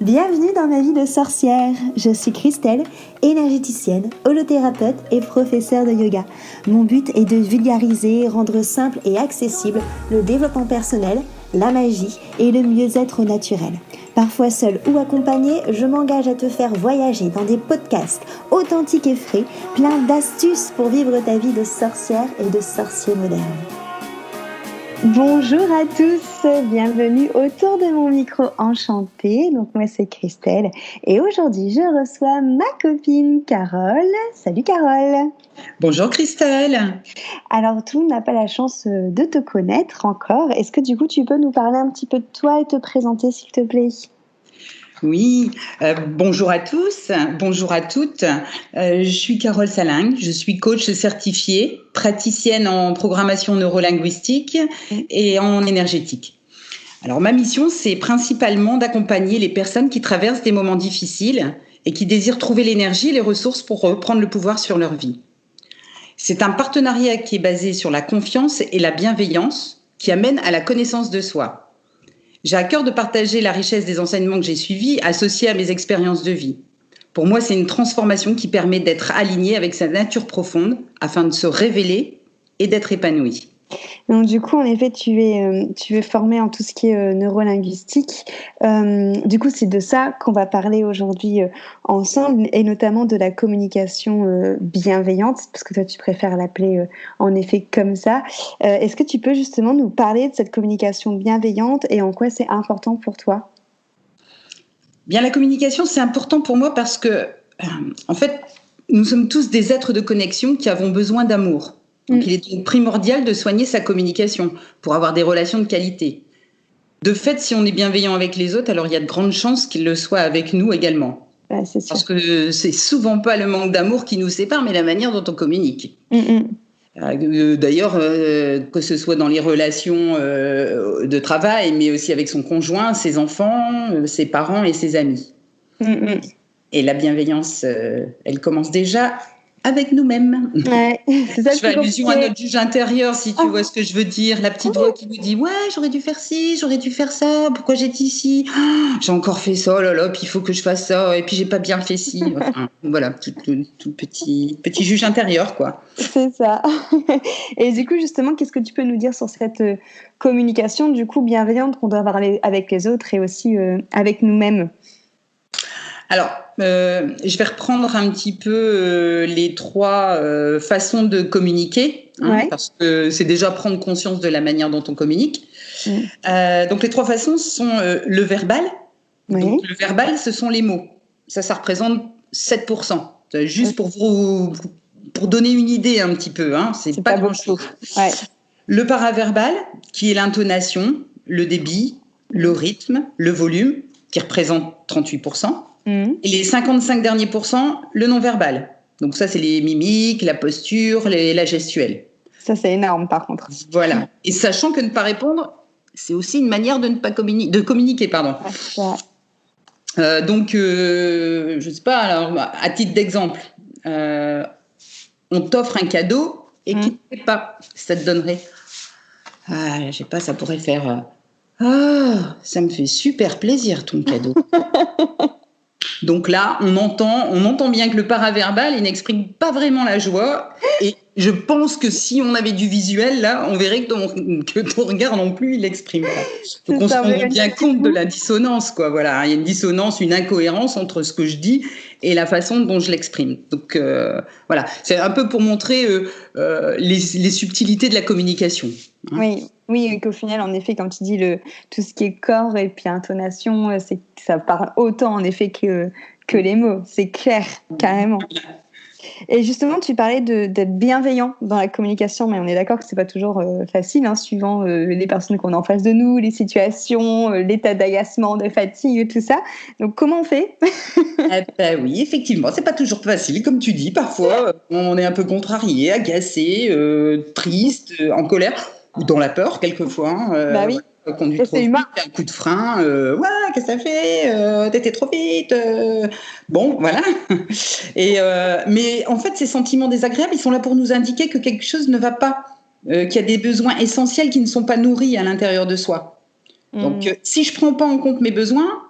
Bienvenue dans ma vie de sorcière. Je suis Christelle, énergéticienne, holothérapeute et professeure de yoga. Mon but est de vulgariser, rendre simple et accessible le développement personnel, la magie et le mieux-être naturel. Parfois seule ou accompagnée, je m'engage à te faire voyager dans des podcasts authentiques et frais, plein d'astuces pour vivre ta vie de sorcière et de sorcier moderne. Bonjour à tous, bienvenue autour de mon micro enchanté. Donc moi c'est Christelle et aujourd'hui je reçois ma copine Carole. Salut Carole. Bonjour Christelle. Alors tout le monde n'a pas la chance de te connaître encore. Est-ce que du coup tu peux nous parler un petit peu de toi et te présenter s'il te plaît ? Oui, bonjour à tous, bonjour à toutes. Je suis Carole Salingue, je suis coach certifiée, praticienne en programmation neurolinguistique et en énergétique. Alors ma mission, c'est principalement d'accompagner les personnes qui traversent des moments difficiles et qui désirent trouver l'énergie et les ressources pour reprendre le pouvoir sur leur vie. C'est un partenariat qui est basé sur la confiance et la bienveillance qui amène à la connaissance de soi. J'ai à cœur de partager la richesse des enseignements que j'ai suivis associés à mes expériences de vie. Pour moi, c'est une transformation qui permet d'être aligné avec sa nature profonde afin de se révéler et d'être épanoui. Donc du coup, en effet, tu es formée en tout ce qui est neurolinguistique. Du coup, c'est de ça qu'on va parler aujourd'hui ensemble, et notamment de la communication bienveillante, parce que toi, tu préfères l'appeler en effet comme ça. Est-ce que tu peux justement nous parler de cette communication bienveillante et en quoi c'est important pour toi ? Bien, la communication, c'est important pour moi parce que, en fait, nous sommes tous des êtres de connexion qui avons besoin d'amour. Donc, il est donc primordial de soigner sa communication pour avoir des relations de qualité. De fait, si on est bienveillant avec les autres, alors il y a de grandes chances qu'ils le soient avec nous également. Ouais, c'est sûr. Parce que c'est souvent pas le manque d'amour qui nous sépare, mais la manière dont on communique. D'ailleurs, que ce soit dans les relations de travail, mais aussi avec son conjoint, ses enfants, ses parents et ses amis. Et la bienveillance, elle commence déjà avec nous-mêmes. Ouais, c'est ça. Je fais allusion à notre juge intérieur, si tu vois ce que je veux dire. La petite voix qui nous dit « Ouais, j'aurais dû faire ci, j'aurais dû faire ça. Pourquoi j'étais ici ? J'ai encore fait ça, oh là là, puis il faut que je fasse ça. Et puis j'ai pas bien fait ci. » Enfin, voilà, tout petit juge intérieur, quoi. C'est ça. Et du coup, justement, qu'est-ce que tu peux nous dire sur cette communication du coup bienveillante qu'on doit avoir avec les autres et aussi avec nous-mêmes ? Alors, je vais reprendre un petit peu les trois façons de communiquer, parce que c'est déjà prendre conscience de la manière dont on communique. Donc, les trois façons sont le verbal. Donc, le verbal, ce sont les mots. Ça représente 7%. Juste pour donner une idée un petit peu, c'est pas grand-chose. Ouais. Le paraverbal, qui est l'intonation, le débit, le rythme, le volume, qui représente 38%. Et les 55 derniers pourcents, le non-verbal. Donc ça, c'est les mimiques, la posture, la gestuelle. Ça, c'est énorme, par contre. Voilà. Et sachant que ne pas répondre, c'est aussi une manière de ne pas communiquer, pardon. Donc, je sais pas, alors, à titre d'exemple, on t'offre un cadeau et qui ne fait pas. Ça te donnerait, je sais pas, ça pourrait faire, ça me fait super plaisir ton cadeau. Donc là, on entend bien que le paraverbal, il n'exprime pas vraiment la joie. Et je pense que si on avait du visuel, là, on verrait que ton regard non plus, il l'exprime pas. Donc on se rend bien compte de la dissonance, quoi. Voilà, il y a une dissonance, une incohérence entre ce que je dis et la façon dont je l'exprime. Donc voilà, c'est un peu pour montrer les subtilités de la communication. Oui, et qu'au final, en effet, quand tu dis tout ce qui est corps et puis intonation, ça parle autant en effet que les mots. C'est clair, carrément. Et justement, tu parlais d'être bienveillant dans la communication, mais on est d'accord que c'est pas toujours facile, suivant les personnes qu'on a en face de nous, les situations, l'état d'agacement, de fatigue, tout ça. Donc, comment on fait ? Oui, effectivement, c'est pas toujours facile, comme tu dis. Parfois, on est un peu contrarié, agacé, triste, en colère. Ou dans la peur, quelquefois. Oui. Conduit trop vite, un coup de frein. Ouais, qu'est-ce que ça fait ? T'étais trop vite. Bon, voilà. Mais en fait, ces sentiments désagréables, ils sont là pour nous indiquer que quelque chose ne va pas, qu'il y a des besoins essentiels qui ne sont pas nourris à l'intérieur de soi. Donc, si je prends pas en compte mes besoins,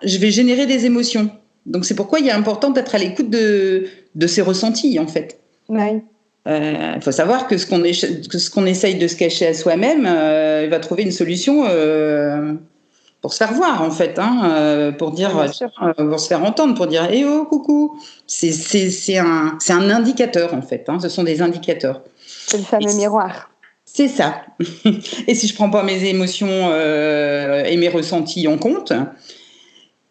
je vais générer des émotions. Donc c'est pourquoi il est important d'être à l'écoute de ses ressentis, en fait. Oui. Il faut savoir que ce qu'on essaye de se cacher à soi-même, il va trouver une solution pour se faire voir, en fait, pour dire, pour se faire entendre, pour dire eh oh, coucou. C'est un indicateur, en fait. Ce sont des indicateurs. C'est le fameux miroir. C'est ça. Et si je prends pas mes émotions et mes ressentis en compte,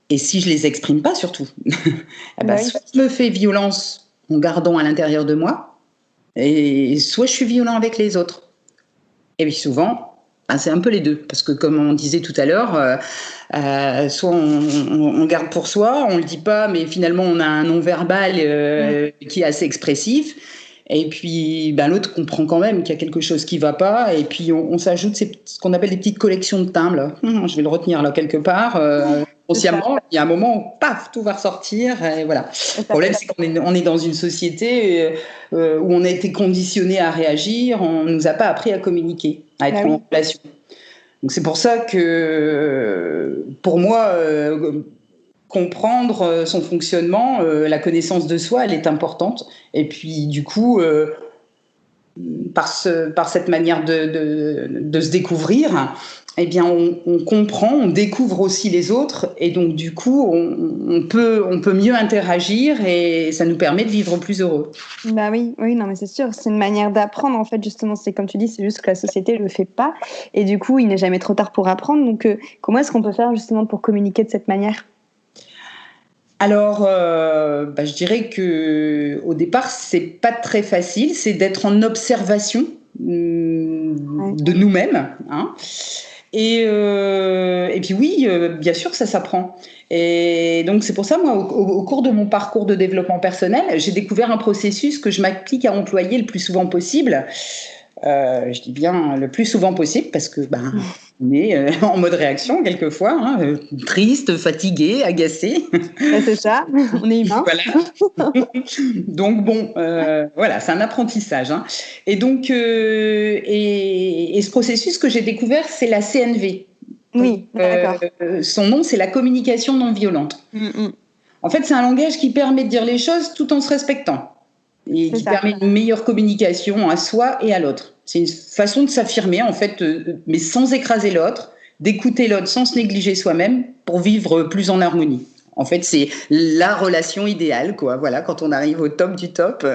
et si je les exprime pas, surtout, soit je me fais violence en gardant à l'intérieur de moi, et soit je suis violent avec les autres. Et puis souvent, c'est un peu les deux. Parce que comme on disait tout à l'heure, soit on garde pour soi, on le dit pas, mais finalement on a un non-verbal qui est assez expressif. Et puis l'autre comprend quand même qu'il y a quelque chose qui va pas. Et puis on s'ajoute ce qu'on appelle des petites collections de timbres. Là. Je vais le retenir là quelque part. Consciemment, il y a un moment où paf, tout va ressortir. Et voilà. Le problème, c'est qu'on est dans une société où on a été conditionné à réagir. On nous a pas appris à communiquer, à être en relation. Donc c'est pour ça que pour moi, comprendre son fonctionnement, la connaissance de soi, elle est importante. Et puis du coup, par cette manière de se découvrir, eh bien, on comprend, on découvre aussi les autres, et donc du coup, on peut mieux interagir, et ça nous permet de vivre plus heureux. Oui, non, mais c'est sûr, c'est une manière d'apprendre, en fait, justement, c'est comme tu dis, c'est juste que la société le fait pas, et du coup, il n'est jamais trop tard pour apprendre. Donc, comment est-ce qu'on peut faire justement pour communiquer de cette manière ? Alors, je dirais que au départ, c'est pas très facile, c'est d'être en observation de nous-mêmes. Et puis oui, bien sûr que ça s'apprend. Et donc c'est pour ça, moi, au cours de mon parcours de développement personnel, j'ai découvert un processus que je m'applique à employer le plus souvent possible. Je dis bien le plus souvent possible parce que on est en mode réaction quelquefois, triste, fatigué, agacé. C'est ça, on est humain. Voilà. Donc voilà, c'est un apprentissage. Et donc, et ce processus que j'ai découvert, c'est la CNV. Oui, d'accord. Son nom, c'est la communication non violente. En fait, c'est un langage qui permet de dire les choses tout en se respectant. Et qui permet une meilleure communication à soi et à l'autre. C'est une façon de s'affirmer, en fait, mais sans écraser l'autre, d'écouter l'autre sans se négliger soi-même pour vivre plus en harmonie. En fait, c'est la relation idéale, quoi. Voilà, quand on arrive au top du top.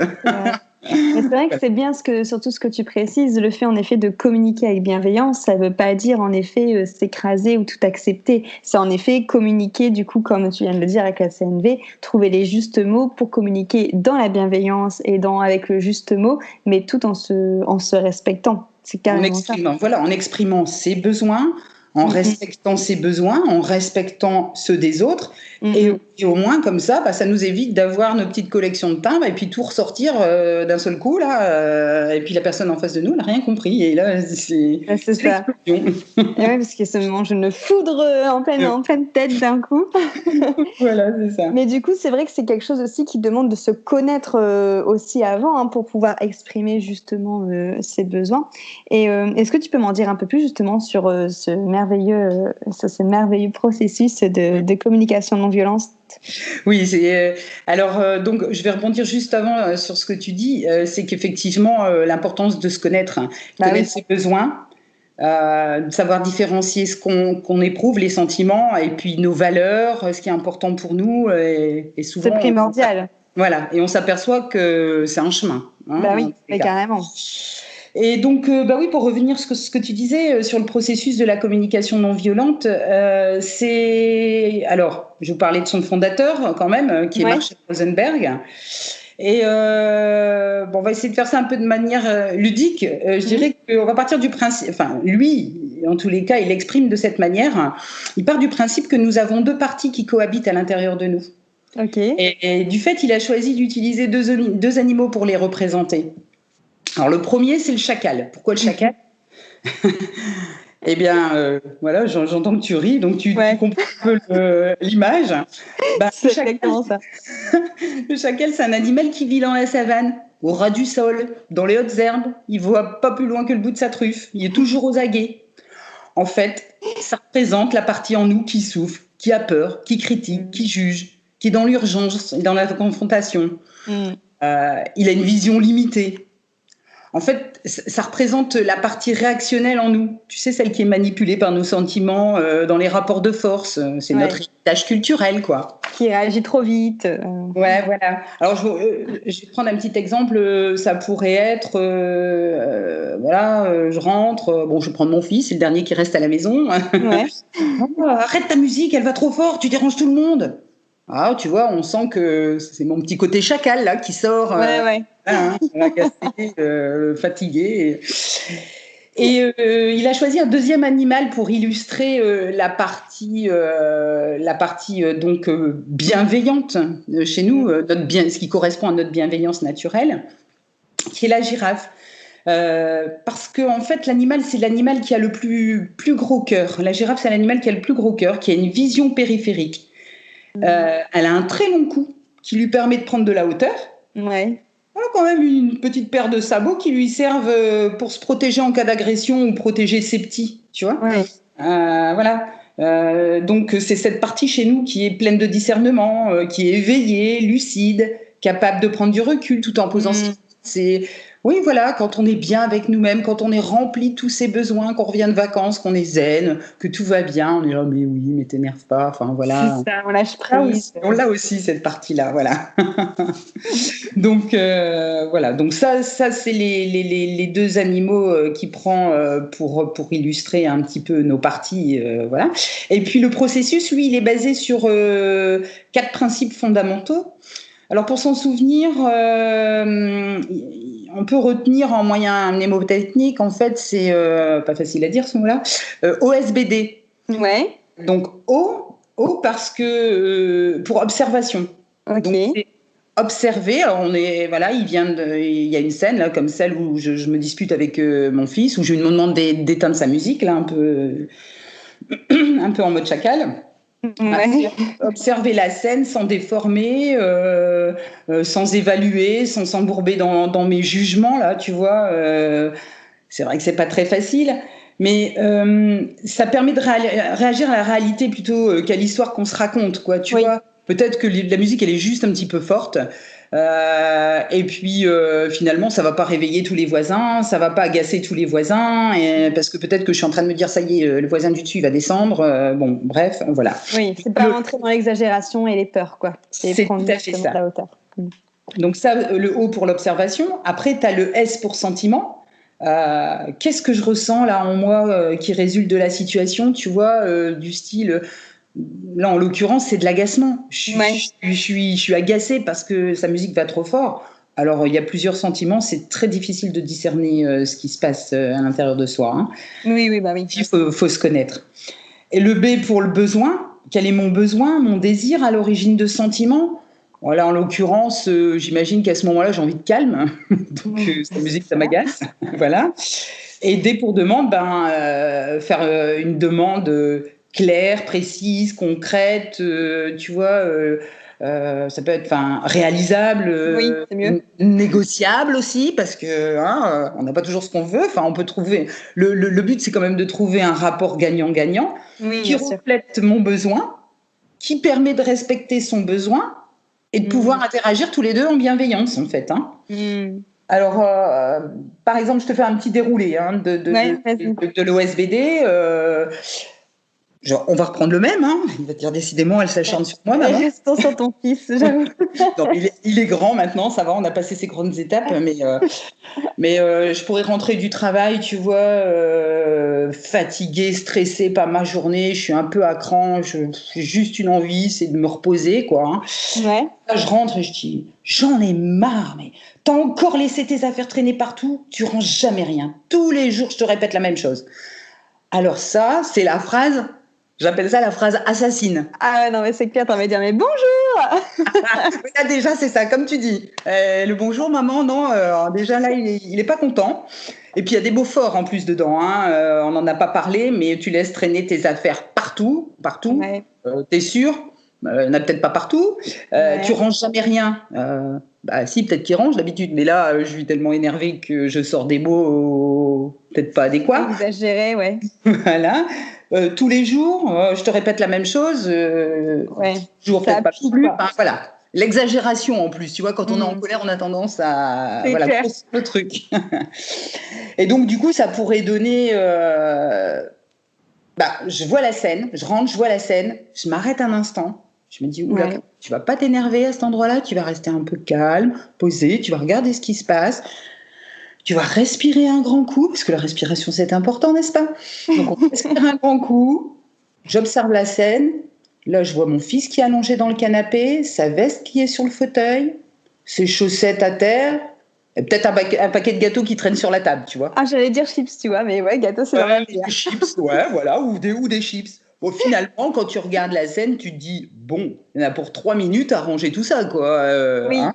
Mais c'est vrai que c'est bien surtout ce que tu précises, le fait en effet de communiquer avec bienveillance, ça ne veut pas dire en effet s'écraser ou tout accepter, c'est en effet communiquer du coup comme tu viens de le dire avec la CNV, trouver les justes mots pour communiquer dans la bienveillance et avec le juste mot, mais tout en se respectant. C'est carrément en exprimant ses besoins, en respectant ses besoins, en respectant ceux des autres. Et au moins, comme ça, ça nous évite d'avoir nos petites collections de timbres et puis tout ressortir d'un seul coup, là. Et puis la personne en face de nous n'a rien compris. Et là, c'est ça. Parce que ça me mange une foudre en pleine tête d'un coup. Voilà, c'est ça. Mais du coup, c'est vrai que c'est quelque chose aussi qui demande de se connaître aussi avant pour pouvoir exprimer justement ses besoins. Et est-ce que tu peux m'en dire un peu plus justement sur ce merveilleux processus de communication non violente? Oui, donc je vais rebondir juste avant sur ce que tu dis, c'est qu'effectivement l'importance de se connaître, connaître ses besoins, de savoir différencier ce qu'on éprouve, les sentiments et puis nos valeurs, ce qui est important pour nous, et souvent c'est primordial. Voilà, et on s'aperçoit que c'est un chemin. Oui, mais carrément. Et donc, pour revenir sur ce que tu disais sur le processus de la communication non violente, alors, je vais vous parler de son fondateur quand même, qui est Marshall Rosenberg. Et on va essayer de faire ça un peu de manière ludique. Je dirais qu'on va partir du principe, lui, en tous les cas, il l'exprime de cette manière. Il part du principe que nous avons deux parties qui cohabitent à l'intérieur de nous. Okay. Et du fait, il a choisi d'utiliser deux animaux pour les représenter. Alors, le premier, c'est le chacal. Pourquoi le chacal ? Eh bien, voilà, j'entends que tu ris, donc tu comprends un peu l'image. C'est exactement ça. Le chacal, c'est un animal qui vit dans la savane, au ras du sol, dans les hautes herbes. Il ne voit pas plus loin que le bout de sa truffe. Il est toujours aux aguets. En fait, ça représente la partie en nous qui souffre, qui a peur, qui critique, qui juge, qui est dans l'urgence, dans la confrontation. Il a une vision limitée. En fait, ça représente la partie réactionnelle en nous. Tu sais, celle qui est manipulée par nos sentiments dans les rapports de force. C'est notre héritage culturel, quoi. Qui réagit trop vite. Ouais, voilà. Alors, je vais prendre un petit exemple. Ça pourrait être, je rentre. Bon, je vais prendre mon fils, c'est le dernier qui reste à la maison. Ouais. Oh, arrête ta musique, elle va trop fort, tu déranges tout le monde. Ah, tu vois, on sent que c'est mon petit côté chacal là qui sort. Agacé, fatigué. Et il a choisi un deuxième animal pour illustrer la partie bienveillante chez nous, ce qui correspond à notre bienveillance naturelle, qui est la girafe. Parce que en fait, l'animal, c'est l'animal qui a le plus gros cœur. La girafe, c'est l'animal qui a le plus gros cœur, qui a une vision périphérique. Elle a un très long cou qui lui permet de prendre de la hauteur. Ouais. Elle a quand même une petite paire de sabots qui lui servent pour se protéger en cas d'agression ou protéger ses petits, tu vois. Ouais. Voilà. Donc c'est cette partie chez nous qui est pleine de discernement, qui est éveillée, lucide, capable de prendre du recul tout en posant oui, voilà, quand on est bien avec nous-mêmes, quand on est rempli de tous ses besoins, qu'on revient de vacances, qu'on est zen, que tout va bien, on est là, mais oui, mais t'énerve pas, enfin voilà. C'est ça, on lâche prise. On l'a aussi, cette partie-là, voilà. Donc, voilà, donc ça c'est les deux animaux qu'il prend pour illustrer un petit peu nos parties, voilà. Et puis le processus, lui, il est basé sur 4 principes fondamentaux. Alors pour s'en souvenir, on peut retenir en moyen mnémotechnique, en fait, c'est pas facile à dire ce mot-là, OSBD. Ouais. Donc O parce que pour observation. Ok. Donc c'est observer. Alors on est il y a une scène là comme celle où je me dispute avec mon fils, où je lui demande d'éteindre sa musique là un peu en mode chacal. Ouais. Observer la scène sans déformer, sans évaluer, sans s'embourber dans mes jugements là, tu vois. C'est vrai que c'est pas très facile, mais ça permet de réagir à la réalité plutôt qu'à l'histoire qu'on se raconte, quoi. Tu vois. Peut-être que la musique elle est juste un petit peu forte. Et puis finalement ça va pas réveiller tous les voisins, ça va pas agacer tous les voisins, parce que peut-être que je suis en train de me dire ça y est, le voisin du dessus il va descendre, bon bref, voilà. Oui, c'est pas rentrer dans l'exagération et les peurs, quoi. C'est tout à fait ça. La hauteur. Donc ça, le O pour l'observation. Après tu as le S pour sentiment. Qu'est-ce que je ressens là en moi qui résulte de la situation, tu vois, du style. Là, en l'occurrence, c'est de l'agacement. Je suis agacée parce que sa musique va trop fort. Alors, il y a plusieurs sentiments. C'est très difficile de discerner ce qui se passe à l'intérieur de soi. Hein. Oui. Il faut se connaître. Et le B pour le besoin. Quel est mon besoin, mon désir à l'origine de sentiments ? Voilà, en l'occurrence, j'imagine qu'à ce moment-là, j'ai envie de calme. Donc, sa musique, ça m'agace. Voilà. Et D pour demande, faire une demande claire, précise, concrète, tu vois, ça peut être réalisable, c'est mieux. Négociable aussi, parce que on n'a pas toujours ce qu'on veut. Enfin, on peut trouver. Le but, c'est quand même de trouver un rapport gagnant-gagnant qui reflète mon besoin, qui permet de respecter son besoin et de pouvoir interagir tous les deux en bienveillance, en fait. Hein. Alors, par exemple, je te fais un petit déroulé de l'OSBD. On va reprendre le même, hein. Il va te dire décidément, elle s'acharne sur moi, maman. Restons sur ton fils, j'avoue. Non, il est grand maintenant, ça va, on a passé ces grandes étapes, mais je pourrais rentrer du travail, tu vois, fatiguée, stressée par ma journée, je suis un peu à cran, j'ai juste une envie, c'est de me reposer, quoi. Hein. Ouais. Là, je rentre et je dis, j'en ai marre, mais t'as encore laissé tes affaires traîner partout, tu ranges jamais rien. Tous les jours, je te répète la même chose. Alors ça, c'est la phrase... J'appelle ça la phrase assassine. Ah non, mais c'est clair, t'as envie de dire, mais bonjour. Là, déjà, c'est ça, comme tu dis. Le bonjour, maman, non, déjà là, il est pas content. Et puis, il y a des mots forts en plus dedans. Hein. On n'en a pas parlé, mais tu laisses traîner tes affaires partout. Ouais. T'es sûr ? Il n'y en a peut-être pas partout. Tu ranges jamais rien. Si, peut-être qu'il range d'habitude, mais là, je suis tellement énervée que je sors des mots peut-être pas adéquats. Exagéré, ouais. Voilà. tous les jours, je te répète la même chose, toujours peut-être pas plus. Enfin, voilà. L'exagération en plus, tu vois, quand on est en colère, on a tendance à grossir le truc. Et donc, du coup, ça pourrait donner... je vois la scène, je rentre, je vois la scène, je m'arrête un instant, je me dis, oula, tu vas pas t'énerver à cet endroit-là, tu vas rester un peu calme, posé, tu vas regarder ce qui se passe, tu vas respirer un grand coup, parce que la respiration, c'est important, n'est-ce pas? Donc, on respire un grand coup, j'observe la scène. Là, je vois mon fils qui est allongé dans le canapé, sa veste qui est sur le fauteuil, ses chaussettes à terre, et peut-être un paquet de gâteaux qui traîne sur la table, tu vois. Ah, j'allais dire chips, tu vois, mais ouais, gâteau, c'est vraiment bien. Des chips, voilà, ou des chips. Bon, finalement, quand tu regardes la scène, tu te dis, bon, il y en a pour 3 minutes à ranger tout ça, quoi. Oui. Hein,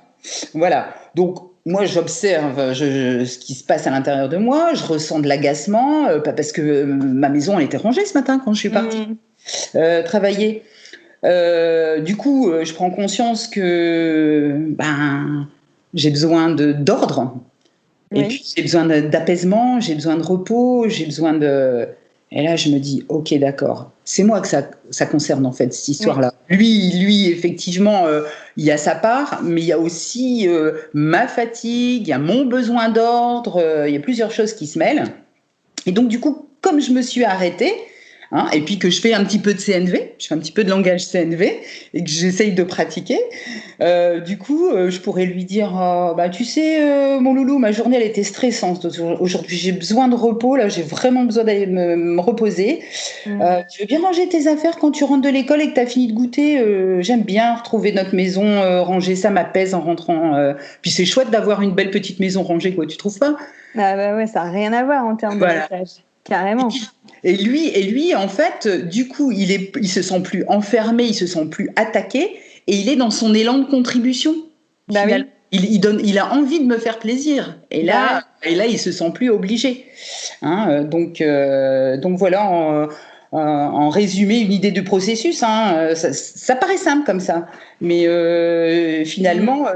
voilà. Donc, moi, j'observe ce qui se passe à l'intérieur de moi, je ressens de l'agacement, parce que ma maison, elle était rangée ce matin quand je suis partie travailler. Du coup, je prends conscience que j'ai besoin d'ordre. Et puis, j'ai besoin d'apaisement, j'ai besoin de repos, j'ai besoin de... Et là, je me dis, ok, d'accord, c'est moi que ça concerne, en fait, cette histoire-là. Lui, effectivement, il y a sa part, mais il y a aussi ma fatigue, il y a mon besoin d'ordre, il y a plusieurs choses qui se mêlent. Et donc, du coup, comme je me suis arrêtée, et puis que je fais un petit peu de CNV, je fais un petit peu de langage CNV et que j'essaye de pratiquer, du coup, je pourrais lui dire, tu sais, mon loulou, ma journée, elle était stressante aujourd'hui, j'ai besoin de repos, là, j'ai vraiment besoin d'aller me reposer. Tu veux bien ranger tes affaires quand tu rentres de l'école et que tu as fini de goûter? J'aime bien retrouver notre maison rangée, ça m'apaise en rentrant. Puis c'est chouette d'avoir une belle petite maison rangée, quoi, tu trouves pas? Ah ouais, ça n'a rien à voir en termes de message. Carrément. Et lui, en fait, du coup, il se sent plus enfermé, il se sent plus attaqué, et il est dans son élan de contribution. Oui. Il a envie de me faire plaisir, et là, il se sent plus obligé. Donc voilà. En résumé, une idée de processus. Ça paraît simple comme ça, mais finalement,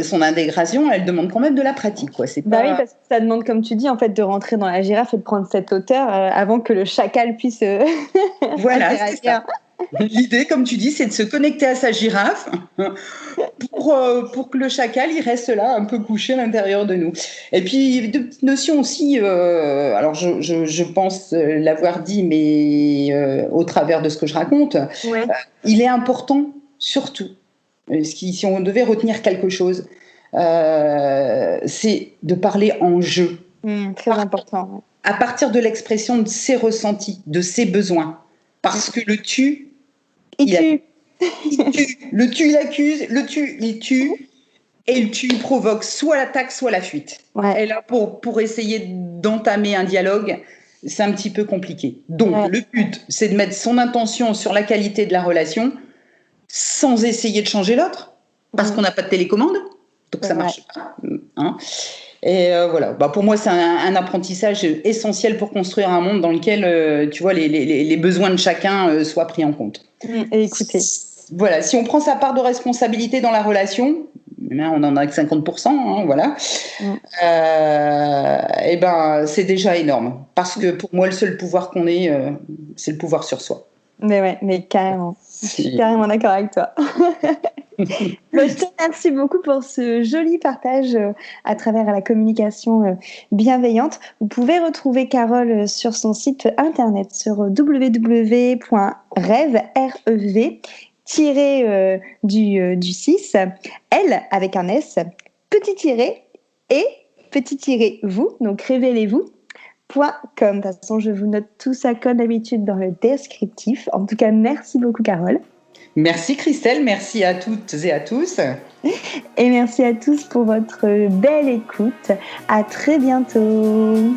son intégration, elle demande quand même de la pratique, quoi. C'est pas... oui, parce que ça demande, comme tu dis, en fait, de rentrer dans la girafe et de prendre cette hauteur avant que le chacal puisse. Voilà, c'est ça. L'idée, comme tu dis, c'est de se connecter à sa girafe pour que le chacal, il reste là, un peu couché à l'intérieur de nous. Et puis, deux petites notions aussi, alors je pense l'avoir dit, mais au travers de ce que je raconte, il est important, surtout, si on devait retenir quelque chose, c'est de parler en jeu. Très important. À partir de l'expression de ses ressentis, de ses besoins. Parce que le tu, il tue. Le tu, il accuse, le tu, il tue, et le tu, il provoque soit l'attaque, soit la fuite. Et là, pour essayer d'entamer un dialogue, c'est un petit peu compliqué. Donc, le but, c'est de mettre son intention sur la qualité de la relation sans essayer de changer l'autre, parce qu'on n'a pas de télécommande, donc ça marche pas. Et voilà, pour moi, c'est un apprentissage essentiel pour construire un monde dans lequel, tu vois, les besoins de chacun soient pris en compte. Et écoutez. Voilà, si on prend sa part de responsabilité dans la relation, on en a que 50%, voilà. Et c'est déjà énorme. Parce que pour moi, le seul pouvoir qu'on ait, c'est le pouvoir sur soi. Mais carrément. Je suis carrément d'accord avec toi. Je te remercie beaucoup pour ce joli partage à travers la communication bienveillante. Vous pouvez retrouver Carole sur son site internet sur www.rev du 6, L avec un S, petit tiré et petit tiré vous, donc révélez-vous. .com. De toute façon, je vous note tout ça comme d'habitude dans le descriptif. En tout cas, merci beaucoup, Carole. Merci, Christelle. Merci à toutes et à tous. Et merci à tous pour votre belle écoute. À très bientôt.